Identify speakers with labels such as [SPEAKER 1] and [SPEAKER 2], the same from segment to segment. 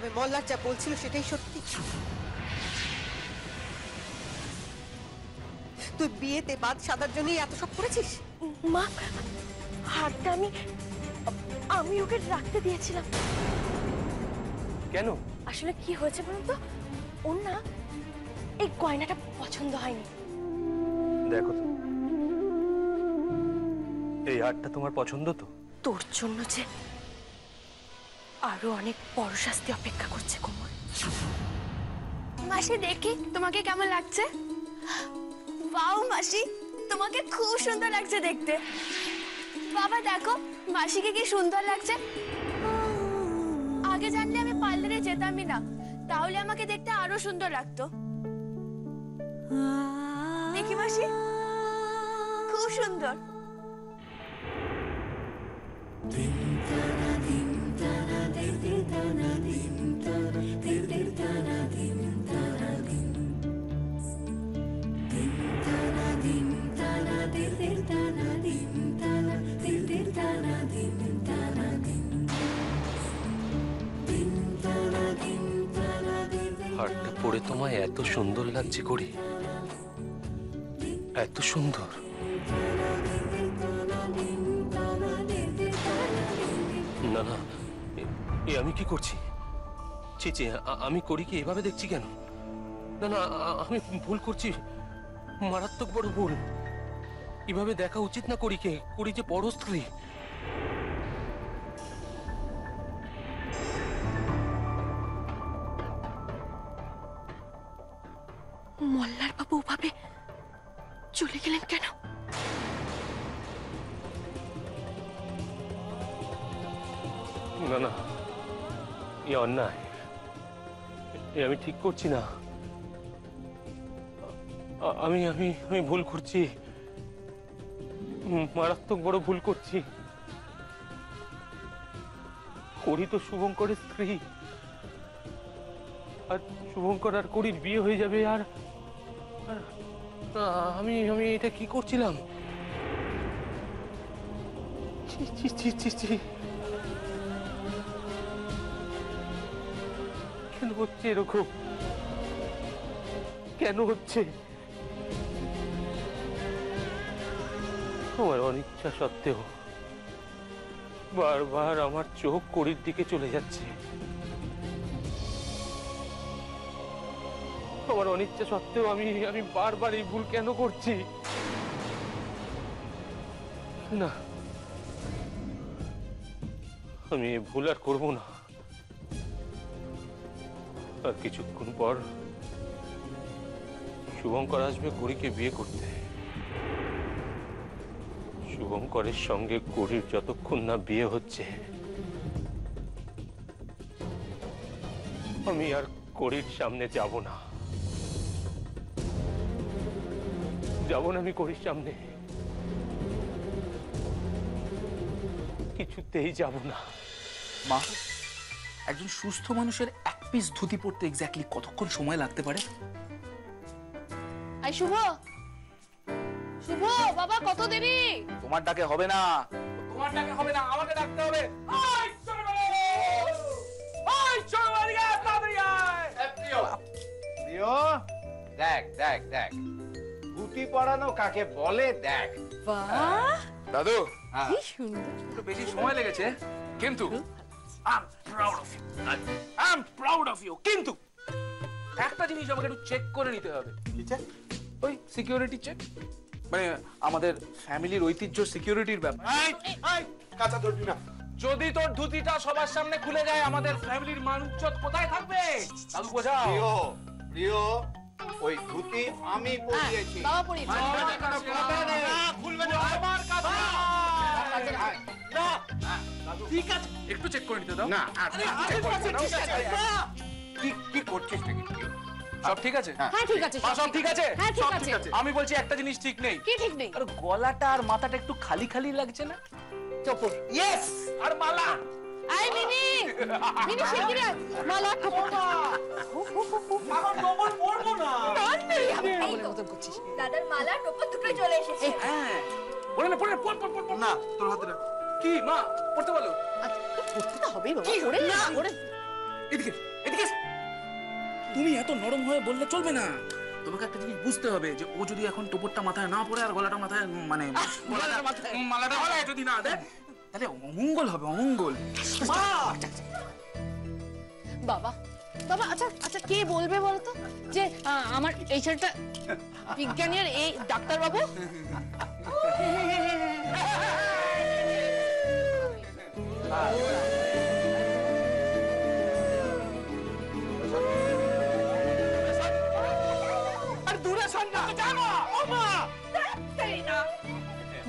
[SPEAKER 1] তবে মল্লার যা বলছিল সেটাই সত্যি। তুই বিয়েতে বাদ সাদার জন্যই এত সব করেছিস?
[SPEAKER 2] মা, হারটা আমি ওকে রাখতে দিয়েছিলাম।
[SPEAKER 3] কেন?
[SPEAKER 2] আসলে কি হয়েছে বলুন তো, ওর না এই গয়নাটা পছন্দ হয়নি।
[SPEAKER 3] দেখো তো, এই হারটা তোমার পছন্দ তো?
[SPEAKER 2] তোর জন্য যে আরো অনেক বড় শাস্তি অপেক্ষা করছে কোমল।
[SPEAKER 4] মাসি দেখি তোমাকে কেমন লাগছে। ওয়াও মাসি, তোমাকে খুব সুন্দর লাগছে দেখতে। বাবা দেখো মাসিকে কি সুন্দর লাগছে। আগে জানলে আমি পার্লারে যেতামই না, তাহলে আমাকে দেখতে আরো সুন্দর লাগতো। দেখি মাসি, খুব সুন্দর।
[SPEAKER 3] হারটা পরে তোমায় এত সুন্দর লাগছে করি, এত সুন্দর। না না, এ আমি কি করছি? ছি ছি, আমি করিকে এভাবে দেখছি কেন? না না, আমি ভুল করছি, মারাত্মক বড় ভুল। এভাবে দেখা উচিত না করিকে। করি যে বড় স্ত্রী।
[SPEAKER 2] মল্লার বাবু ওভাবে চলে গেলেন কেন?
[SPEAKER 3] না না, এ অন্যায়, এ আমি ঠিক করছি না। আমি আমি আমি ভুল করছি, মারাত্মক বড় ভুল করছি। করি তো শুভঙ্করের স্ত্রী, আর শুভঙ্কর আর করির বিয়ে হয়ে যাবে। আর আমি আমি এটা কি করছিলাম? কেন হচ্ছে এরকম? কেন হচ্ছে? আমার অনিচ্ছা সত্ত্বেও বারবার আমার চোখ করির দিকে চলে যাচ্ছে। আমার অনিচ্ছা সত্ত্বেও আমি আমি বারবার এই ভুল কেন করছি? না, আমি এই ভুল আর করবো না। আর কিছুক্ষণ পর শুভঙ্কর আসবে করিকে বিয়ে করতে। শুভঙ্করের সঙ্গে করির যতক্ষণ না বিয়ে হচ্ছে, আমি আর করির সামনে যাব না। যাব না আমি করির সামনে, কিছুতেই যাব না।
[SPEAKER 5] মা, একজন সুস্থ মানুষের এক পিস ধুতি পরতে এক্স্যাক্টলি কতক্ষণ সময় লাগতে পারে?
[SPEAKER 4] আই শুভ, শুভ বাবা কত দেরি?
[SPEAKER 5] তোমার ডাকে হবে না, তোমার ডাকে হবে না, আমাকে ডাকতে হবে।
[SPEAKER 6] দেখ দেখ দেখ, ধুতি পরানো কাকে বলে দেখ।
[SPEAKER 5] দাদু,
[SPEAKER 4] কি সুন্দর।
[SPEAKER 5] একটু বেশি সময় লেগেছে, কিন্তু প্রাউড অফ ইউ। কিন্তু একটা জিনিস আমাকে একটু চেক করে নিতে হবে। কি চেক? ওই সিকিউরিটি চেক, মানে আমাদের ফ্যামিলির ঐতিহ্য সিকিউরিটির ব্যাপার।
[SPEAKER 6] কাঁচা ধরবি না।
[SPEAKER 5] যদি তোর ধুতিটা সবার সামনে খুলে যায়, আমাদের ফ্যামিলির মান ইজ্জত কোথায় থাকবে? দাদু বোঝাও।
[SPEAKER 6] প্রিয় প্রিয়, ওই ধুতি আমি পরিয়েছি।
[SPEAKER 4] বাবা পরিয়ে
[SPEAKER 6] খুলবে না।
[SPEAKER 5] আমার কাছে না। ঠিক আছে, একটু চেক করে নিতে দাও।
[SPEAKER 6] না, কি করছিস নাকি?
[SPEAKER 5] সব ঠিক আছে?
[SPEAKER 4] হ্যাঁ ঠিক আছে,
[SPEAKER 5] সব ঠিক আছে?
[SPEAKER 4] হ্যাঁ ঠিক
[SPEAKER 5] সব
[SPEAKER 4] আছে।
[SPEAKER 5] আমি বলছি একটা জিনিস ঠিক নেই।
[SPEAKER 4] কি ঠিক নেই?
[SPEAKER 5] আর গলাটা আর মাথাটা একটু খালি খালি লাগছে না?
[SPEAKER 1] চোপড়।
[SPEAKER 5] ইয়েস। আর মালা।
[SPEAKER 4] আই মিনি, মিনি শিগগিরই মালা টোপা।
[SPEAKER 5] আমার ডবল পরবো না।
[SPEAKER 4] পাগলের মতন করছিস। দাদার মালা টোপা দুটো চলে এসেছে।
[SPEAKER 5] হ্যাঁ, পড়ে না, পড়ে পড়।
[SPEAKER 6] না, তোর হাতে না।
[SPEAKER 5] কি মা, পড়তে বলো।
[SPEAKER 4] করতে তো হবেই বাবা। কি ওরে না ওরে।
[SPEAKER 5] এদিকে এদিকে এসো। তুমি এত নরম হয়ে বললে চলবে না। তোমাকে একটা জিনিস বুঝতে হবে যে ও যদি এখন টোপরটা মাথায় না পড়ে আর গলাটা মাথায় মানে মালাটা গলায় যদি না দেয় তাহলে অমঙ্গল হবে, অমঙ্গল।
[SPEAKER 7] বাবা বাবা আচ্ছা আচ্ছা কে বলবে বলতো যে আমার এই ছেলেটা বিজ্ঞানী আর এই ডাক্তারবাবু?
[SPEAKER 5] আর দূরে সর না, জানো ও মা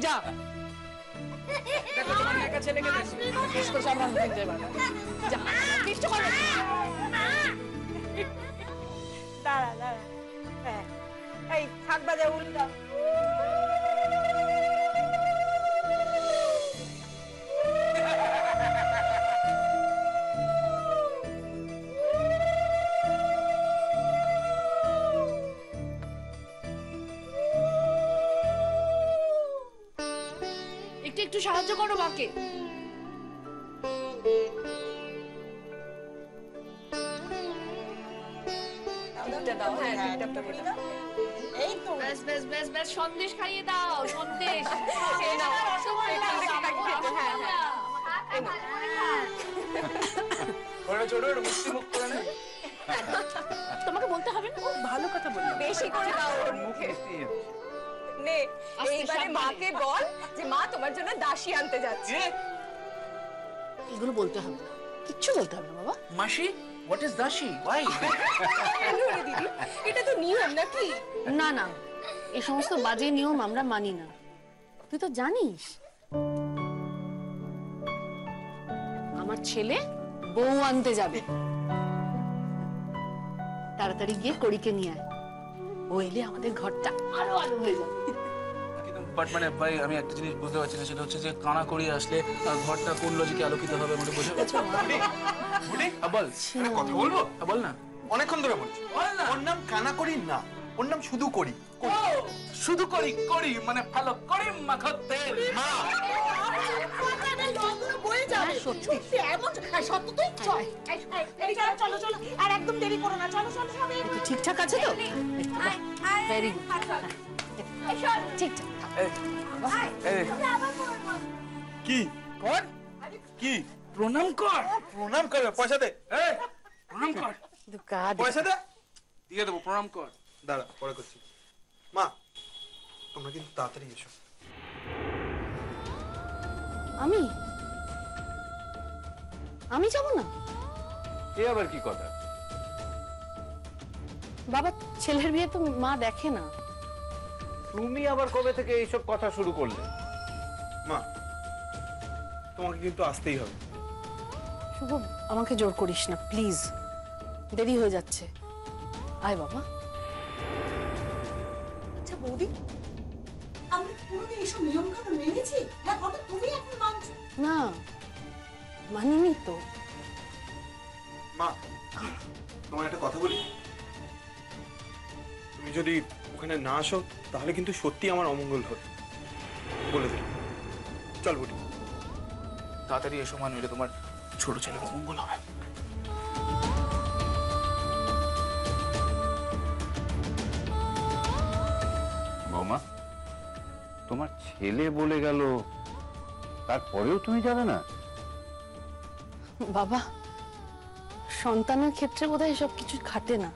[SPEAKER 7] যা
[SPEAKER 5] দেখো তোমার একা ছেলেকে
[SPEAKER 7] তো সামনে কিনতে পারবে যা কিছু করবে না।
[SPEAKER 1] দাঁড়া দাঁড়া, হ্যাঁ এই থাক বাজে উল্টা।
[SPEAKER 7] একটু একটু সাহায্য করো মাকে।
[SPEAKER 1] এই তো
[SPEAKER 7] ব্যাস ব্যাস ব্যাস ব্যাস সন্দেশ খাইয়ে দাও, সন্দেশ।
[SPEAKER 5] ওরা ছোট একটু মিষ্টি মুখ করে নে।
[SPEAKER 7] তোমাকে বলতে হবে না,
[SPEAKER 1] ভালো কথা বললি, বেশি করে দাও ওর মুখে। নে এইবারে মাকে বল যে মা তোমার জন্য দাসী আনতে যাচ্ছে।
[SPEAKER 7] এগুলো বলতে হবে না, কিচ্ছু বলতে হবে না বাবা।
[SPEAKER 5] মাসি, হোয়াট ইজ দাসী? ওয়াই?
[SPEAKER 1] কেন রে দিদি, এটা তো নিয়ম নাকি?
[SPEAKER 7] না না, এই সমস্ত বাজে নিয়ম আমরা মানি না। তুই তো জানিস আমার ছেলে বউ আনতে যাবে। তাড়াতাড়ি গিয়ে কড়িকে নিয়ে আয়, ও এলে আমাদের ঘরটা আরো আলো হয়ে যাবে।
[SPEAKER 5] বাট মানে ভাই আমি একটা জিনিস বুঝতে পারছি না, সেটা হচ্ছে যে কানা করি আসলে ঘরটা কোন লজিকে আলোকিত হবে আমাকে বোঝা যাচ্ছে। বল
[SPEAKER 8] কথা বলবো?
[SPEAKER 5] বল না।
[SPEAKER 8] অনেকক্ষণ ধরে বলছি। ওর নাম কানা করি না, ওর নাম শুধু করি।
[SPEAKER 5] শুধু করি করি মানে ভালো করি মাখাতে মা।
[SPEAKER 7] হ্যাঁ, সত্যি একটু ঠিকঠাক আছে তো? ভেরি গুড, ঠিকঠাক।
[SPEAKER 8] কি
[SPEAKER 5] কর
[SPEAKER 8] কি
[SPEAKER 5] প্রণাম কর।
[SPEAKER 8] প্রণাম করবে? পয়সা দে।
[SPEAKER 5] প্রণাম কর,
[SPEAKER 8] পয়সা দে।
[SPEAKER 5] দিয়ে দেবো। প্রণাম কর।
[SPEAKER 8] দাঁড়া, পরে করছি। মা, তোমরা কিন্তু তাড়াতাড়ি এসো।
[SPEAKER 7] আমি আমি যাব না
[SPEAKER 6] এ আবার কি কথা?
[SPEAKER 7] বাবা, ছেলের বিয়ে তো মা দেখে না।
[SPEAKER 6] তুমি আবার কবে থেকে এইসব কথা শুরু করলে?
[SPEAKER 8] মা, তোমাকে কিন্তু আসতেই হবে।
[SPEAKER 7] শুভ, আমাকে জোর করিস না প্লিজ, দেরি হয়ে যাচ্ছে। আয় বাবা।
[SPEAKER 9] আচ্ছা বৌদি, আমরা পুরোদিন এসব নিয়ম কানুন মেনেছি না? হঠাৎ তুমি এখন মানছো?
[SPEAKER 7] না, মানিনি তো।
[SPEAKER 8] মা, তোমার একটা কথা বলি। তুমি যদি ওখানে না আসো তাহলে কিন্তু সত্যি আমার অমঙ্গল হবে, বলে দিই। চল বুটি।
[SPEAKER 5] তাড়াতাড়ি এসো মা, নইলে তোমার ছোট ছেলে অমঙ্গল হবে।
[SPEAKER 6] বৌমা, তোমার ছেলে বলে গেল, তারপরেও তুমি যাবে না?
[SPEAKER 7] বাবা, সন্তানের ক্ষেত্রে বোধহয় এসব কিছু খাটে না,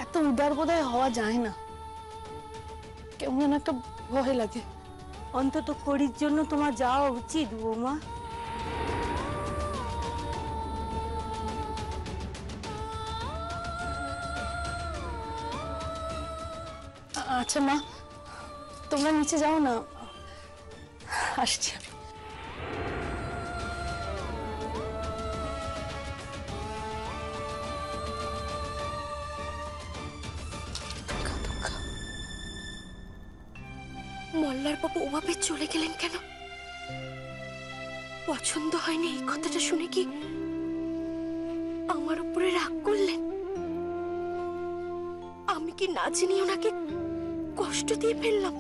[SPEAKER 7] এত উদার বোধহয় হওয়া যায় না। কেমন যেন একটা ভয় লাগে।
[SPEAKER 9] অন্তত করির জন্য তোমার যাওয়া উচিত বৌমা।
[SPEAKER 7] আচ্ছা মা, তোমরা নিচে যাও না, আসছি আমি।
[SPEAKER 2] মল্লার বাবু ওভাবে চলে গেলেন কেন? পছন্দ হয়নি এই কথাটা শুনে কি আমার উপরে রাগ করলেন? আমি কি না জানি ওনাকে কষ্ট দিয়ে ফেললাম?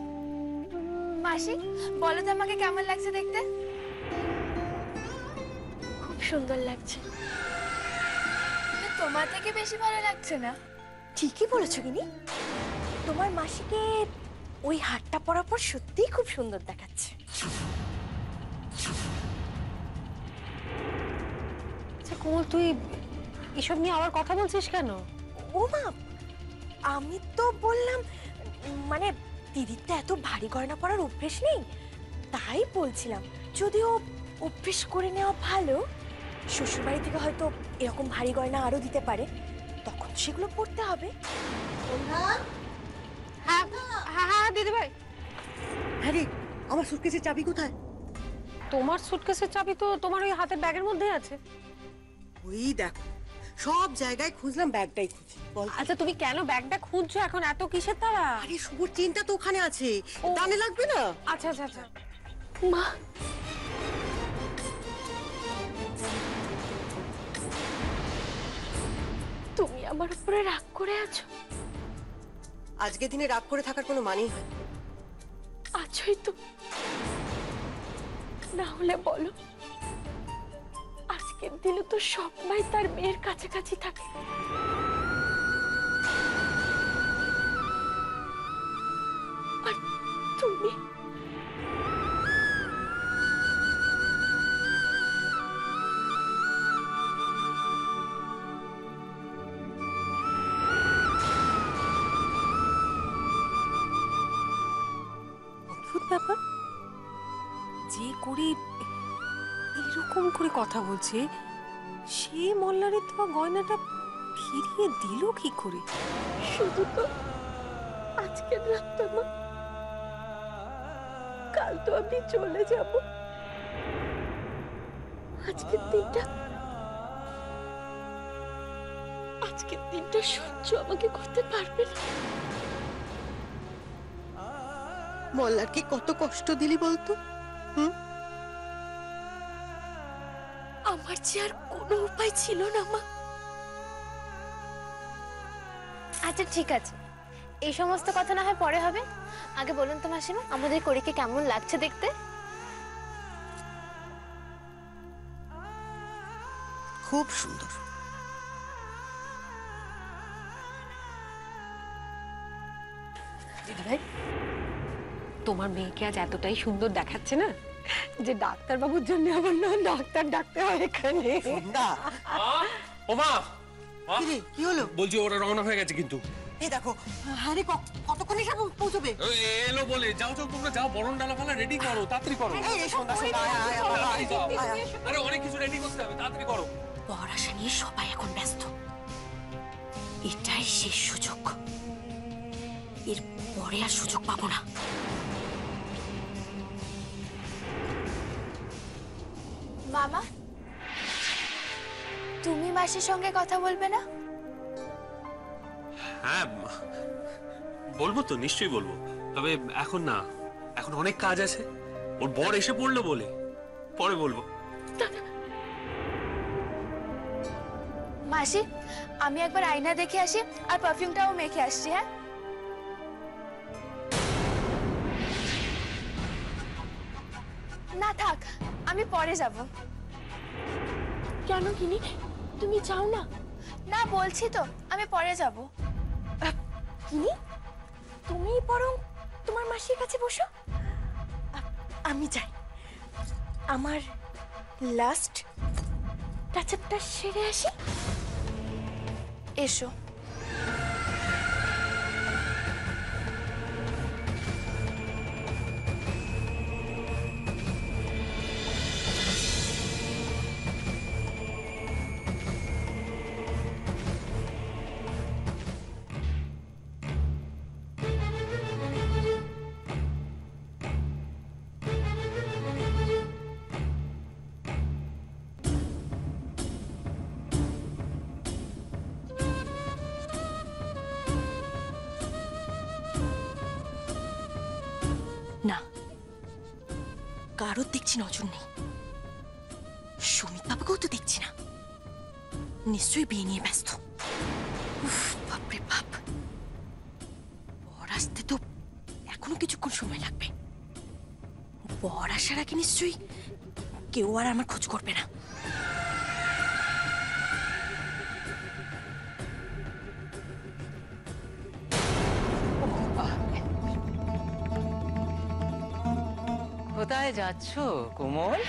[SPEAKER 4] মাসি, বলো তো আমাকে কেমন লাগছে দেখতে?
[SPEAKER 2] খুব সুন্দর লাগছে।
[SPEAKER 4] তোমার থেকে বেশি ভালো লাগছে না?
[SPEAKER 2] ঠিকই বলেছো গিনি, তোমার মাসিকে ওই হারটা পরার পর সত্যিই খুব সুন্দর দেখাচ্ছে।
[SPEAKER 7] আচ্ছা কোমল, তুই এসব নিয়ে আবার কথা বলছিস কেন?
[SPEAKER 2] ও মা, আমি তো বললাম মানে দিদির তো এত ভারী গয়না পরার অভ্যেস নেই, তাই বলছিলাম যদিও অভ্যেস করে নেওয়া ভালো। শ্বশুরবাড়ি থেকে হয়তো এরকম ভারী গয়না আরো দিতে পারে, তখন সেগুলো পরতে হবে।
[SPEAKER 7] হ্যাঁ হ্যাঁ হ্যাঁ দিদি ভাই।
[SPEAKER 9] হ্যাঁ রে, আমার সুটকেসের চাবি কোথায়?
[SPEAKER 7] তোমার সুটকেসের চাবি তো তোমার ওই হাতের ব্যাগের মধ্যেই আছে।
[SPEAKER 9] ওই দেখো, সব জায়গায় খুঁজলাম, ব্যাগটাই খুঁজি। বল,
[SPEAKER 7] আচ্ছা তুমি কেন ব্যাগটা খুঁজছো এখন, এত কিসের তারা?
[SPEAKER 9] আরে শুভর চেনটা তো ওখানে আছে, দানে লাগবে না?
[SPEAKER 7] আচ্ছা আচ্ছা আচ্ছা।
[SPEAKER 2] মা, তুমি আমার উপরে রাগ করে আছো?
[SPEAKER 9] আজকের দিনে রাগ করে থাকার কোনো মানেই হয় না।
[SPEAKER 2] আছোই তো, না হলে বলো, আজকের দিনে তো সবাই তার মেয়ের কাছাকাছি থাকে। আর তুমি
[SPEAKER 7] অদ্ভুত ব্যাপার, যে করে এরকম করে কথা বলছে সে মল্লারের দেওয়া গয়নাটা ফিরিয়ে দিল কি করে?
[SPEAKER 2] শুধু তো আজকের রাতটা মা, কাল তো আমি চলে যাব। আজকের দিনটা সহ্য আমাকে করতে পারবে না।
[SPEAKER 9] মল্লারকে কত কষ্ট দিলি বলতো?
[SPEAKER 2] আমার যে আর কোনো উপায় ছিল না মা।
[SPEAKER 4] আচ্ছা ঠিক আছে, এই সমস্ত কথা না হয় পরে হবে। আগে বলুন তো মাসিমা, আমাদের করিকে কেমন লাগছে দেখতে?
[SPEAKER 9] খুব সুন্দর।
[SPEAKER 7] দিদি ভাই, তোমার মেয়েকে আজ এতটাই সুন্দর দেখাচ্ছে না যে ডাক্তার বাবুর জন্য আবার না ডাক্তার ডাকতে হয় এখানে।
[SPEAKER 3] ওমা,
[SPEAKER 9] কি রে, কি হলো?
[SPEAKER 3] বলছি ওরা রওনা হয়ে গেছে কিন্তু।
[SPEAKER 9] এই দেখো, হ্যাঁ রে, কতক্ষণে সব পৌঁছবে?
[SPEAKER 3] এলো বলে, যাও যাও তোমরা যাও, বরণ ডালা ফালা রেডি করো, তাড়াতাড়ি করো।
[SPEAKER 9] এই সন্ধ্যা সন্ধ্যা,
[SPEAKER 3] আরে অনেক কিছু রেডি করতে হবে, তাড়াতাড়ি করো।
[SPEAKER 2] বর আসা নিয়ে সবাই এখন ব্যস্ত, এটাই শেষ সুযোগ, এর পরে আর সুযোগ পাবো না।
[SPEAKER 4] মামা, তুমি মাসির সঙ্গে কথা বলবে না?
[SPEAKER 3] হ্যাঁ বলবো তো, নিশ্চয়ই বলবো, তবে এখন না, এখন অনেক কাজ আছে। ওর বর এসে পড়লো বলে পরে বলবো।
[SPEAKER 4] মাসি, আমি একবার আয়না দেখে আসি আর পারফিউমটাও মেখে আসছি। হ্যাঁ, না থাক, আমি পরে যাব।
[SPEAKER 2] কেন কিনি, তুমি যাও না?
[SPEAKER 4] না বলছি তো, আমি পরে যাব।
[SPEAKER 2] কিনি, তুমি বরং তোমার মাসির কাছে বসো, আমি যাই, আমার লাস্ট টাচআপটা সেরে আসি।
[SPEAKER 4] এসো।
[SPEAKER 2] না, কারোর দেখছি নজর নেই, সুমিত বাবুকেও তো দেখছি না, নিশ্চয়ই বিয়ে নিয়ে ব্যস্ত। উফ, বাপরে বাপ, বর আসতে তো এখনো কিছুক্ষণ সময় লাগবে। বর আসার আগে নিশ্চয়ই কেউ আর আমার খোঁজ করবে না।
[SPEAKER 10] কোথায় যাচ্ছ কোমল?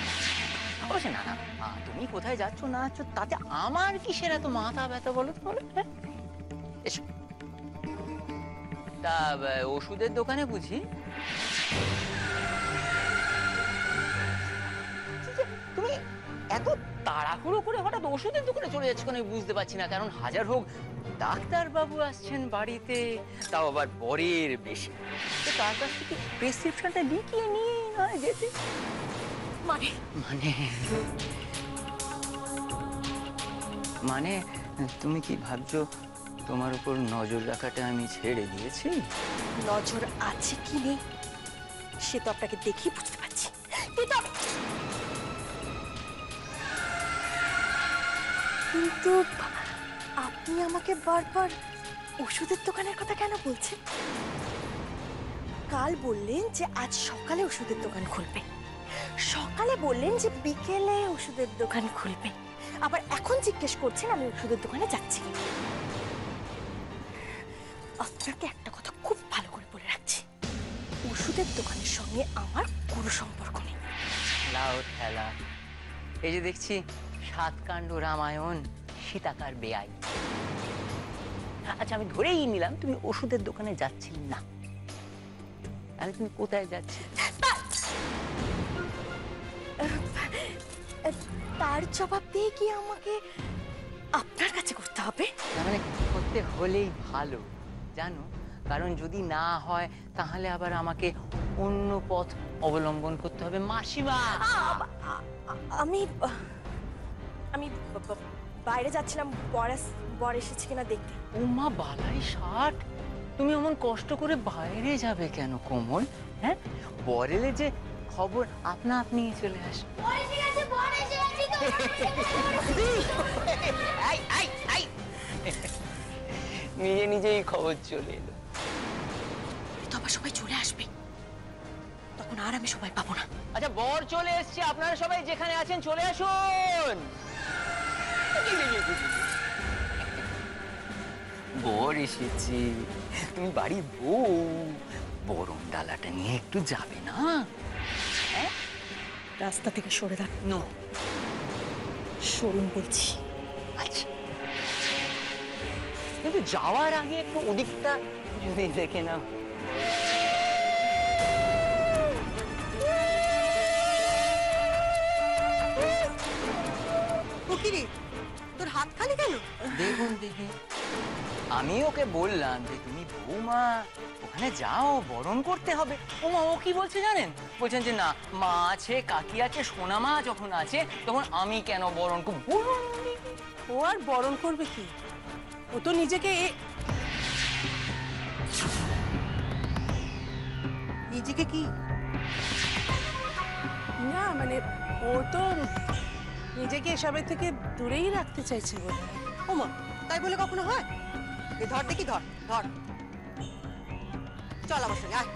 [SPEAKER 10] অবশ্য না না, তুমি কোথায় যাচ্ছ না যাচ্ছ তাতে আমার কিসের এত মাথা ব্যথা বলো তো, বলো? হ্যাঁ, এসো। তা ওষুধের দোকানে বুঝি? তুমি এত তাড়াহুড়ো করে হঠাৎ ওষুধের দোকানে চলে যাচ্ছ কেন আমি বুঝতে পারছি না। কারণ হাজার হোক ডাক্তার বাবু আসছেন বাড়িতে, তাও আবার বরের বেশি, তো তার কাছ থেকে প্রেসক্রিপশনটা লিখিয়ে নিয়ে না যেতে।
[SPEAKER 2] মানে
[SPEAKER 10] মানে মানে তুমি কি ভাবছো তোমার উপর নজর রাখাটা আমি ছেড়ে দিয়েছি?
[SPEAKER 2] নজর আছে কি নেই সে তো আপনাকে দেখেই বুঝতে পারছি, কিন্তু আপনি আমাকে বারবার ওষুধের দোকানের কথা কেন বলছেন? কাল বললেন যে আজ সকালে ওষুধের দোকান খুলবে, সকালে বললেন যে বিকেলে ওষুধের দোকান খুলবে, আবার এখন জিজ্ঞেস করছেন আমি ওষুধের দোকানে যাচ্ছি। আপনাকে একটা কথা খুব ভালো করে বলে রাখছি, ওষুধের দোকানের সঙ্গে আমার কোনো সম্পর্ক নেই।
[SPEAKER 10] লাও ঠেলা, এই যে দেখছি সাতকাণ্ড রামায়ণ সীতাকার বেআই। আচ্ছা আমি ধরেই নিলাম তুমি ওষুধের দোকানে যাচ্ছি না, তাহলে তুমি কোথায় যাচ্ছি?
[SPEAKER 2] তার জবাব দিয়ে কি আমাকে আপনার কাছে করতে হবে?
[SPEAKER 10] মানে করতে হলেই ভালো জানো, কারণ যদি না হয় তাহলে আবার আমাকে অন্য পথ অবলম্বন করতে হবে। মাসিমা,
[SPEAKER 2] আমি আমি বাইরে যাচ্ছিলাম, বর এসেছে কিনা দেখতে।
[SPEAKER 10] ওমা বালাই ষাট, তুমি এমন কষ্ট করে বাইরে যাবে কেন কোমল? হ্যাঁ, বর এলে যে খবর আপনা আপনি চলে আসে। নিজে নিজেই খবর চলে এলো।
[SPEAKER 2] তো আবার সবাই চলে আসবে, তখন আর আমি সময় পাবো না।
[SPEAKER 10] আচ্ছা বর চলে এসছে, আপনারা সবাই যেখানে আছেন চলে আসুন। বর এসেছে, তুমি বাড়ি বউ, বরণ ডালাটা নিয়ে একটু যাবে না?
[SPEAKER 2] রাস্তা থেকে সরে দাঁড়।
[SPEAKER 10] নো,
[SPEAKER 2] সরুন বলছি।
[SPEAKER 10] আচ্ছা, কিন্তু যাওয়ার আগে একটু ওদিকটা যদি দেখে নাও।
[SPEAKER 2] তোর হাত খালি কেন?
[SPEAKER 10] দেখুন দেখি, আমি ওকে বললাম যে তুমি বৌমা ওখানে যাও, বরণ করতে হবে। ওমা ও কি বলছে জানেন? বলছেন যে না, মা আছে, কাকি আছে, সোনা মা যখন আছে তখন আমি কেন বরণ করব? বলুন,
[SPEAKER 11] ও আর বরণ করবে কি? ও তো নিজেকে
[SPEAKER 2] কি
[SPEAKER 11] না, মানে ও তো নিজেকে এসবের থেকে দূরেই রাখতে চাইছে বলে।
[SPEAKER 2] ওমা, তাই বলে কখনো হয়? ধর দেখি, ধর ধর, চল আমার সঙ্গে আয়।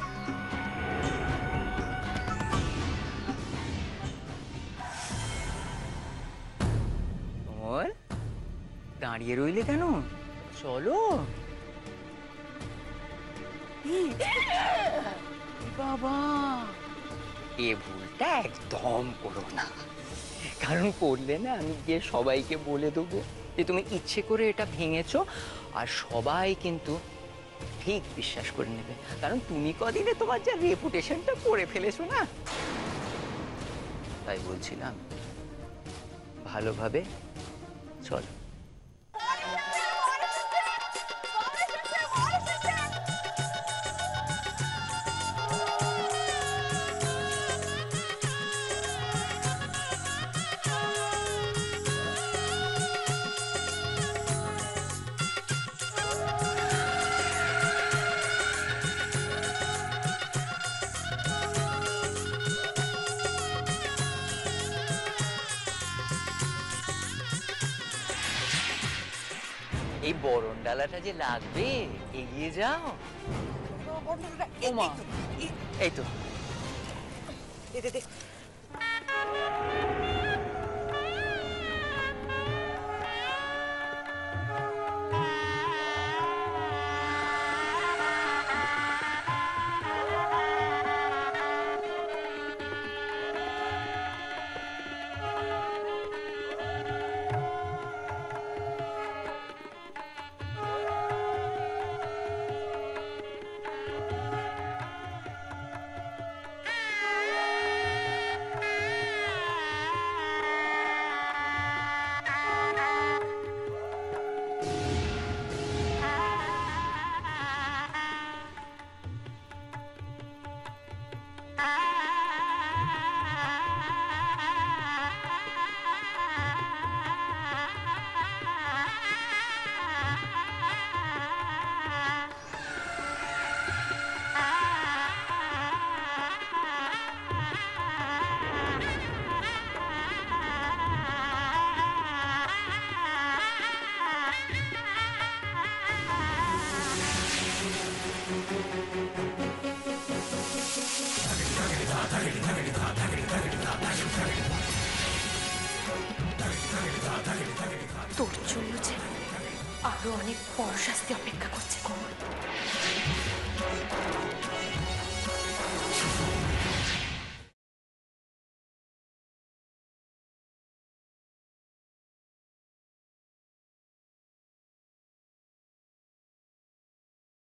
[SPEAKER 10] ওর দাঁড়িয়ে রইলে কেন? চলো। বাবা, এ ভুলটা একদম করো না, কারণ করলে না আমি গিয়ে সবাইকে বলে দেবো যে তুমি ইচ্ছে করে এটা ভেঙেছো, আর সবাই কিন্তু ঠিক বিশ্বাস করে নেবে, কারণ তুমি কদিনে তোমার যা রেপুটেশনটা করে ফেলেছো না। তাই বলছিলাম ভালোভাবে চলো। এই বরণ ডালাটা যে লাগবে, এগিয়ে যাও। ওমা, এই তো।
[SPEAKER 2] তোর জন্য যে আরো অনেক বড় শাস্তি অপেক্ষা করছে কোমল।